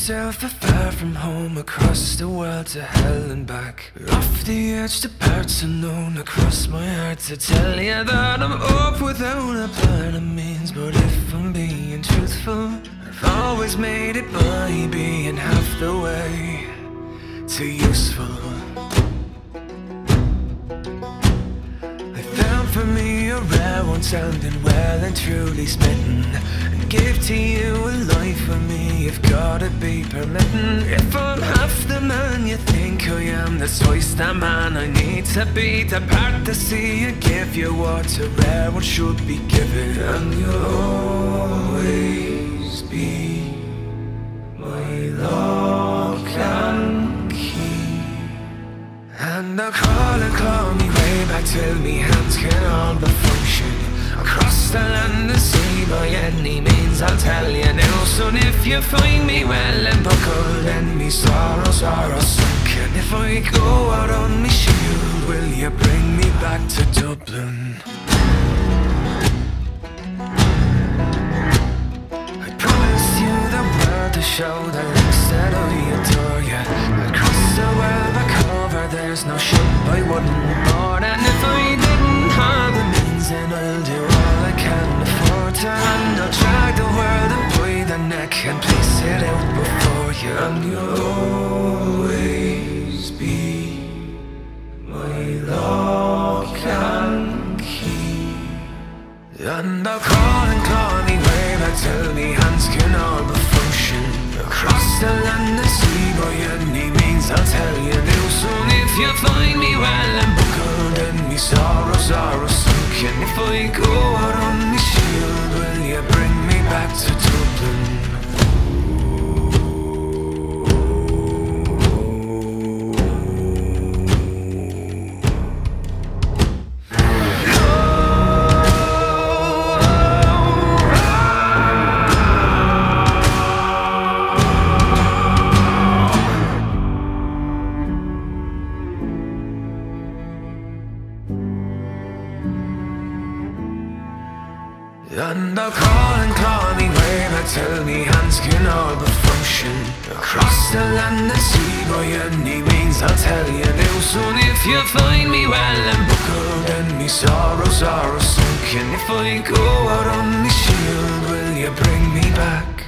myself afar from home, across the world to hell and back, off the edge to parts unknown, across my heart to tell you that I'm up without a plan of means. But if I'm being truthful, I've always made it by being half the way to useful. I found for me a rare one, sounding well and truly smitten, and give to you a life for me. You've gotta be permittin'. If I'm half the man you think I am, there's twice the man I need to be, to part the sea and give you what's a rare one should be given. And you'll always be my lock and key. And they'll call and claw me way back till me hands can all but function, across the land and sea by any means. I'll tell you now, son, if you find me well and buckled, then me sorrows are all sunken. If I go out on me shield, will you bring me back to Dublin? I promise you the world to show the links that I adore you. Across the world back over, there's no ship I wouldn't board. And if I didn't have the means, then I'll do all I can afford to, and I'll drag the world up by the neck and place it out before you. And you'll always be my lock and key. And I'll call and claw me way back till me hands can all but function, across the land and sea by any means. I'll tell you now, son, if you find me well and buckled, then me sorrows are all sunken. If I go out on me shield, will you bring me back to Dublin? And I'll call and claw me way back till me hands can all but function, across the land and sea by any means. I'll tell you now, son, if you find me well and buckled, then me sorrows are all sunken. If I go out on me shield, will you bring me back?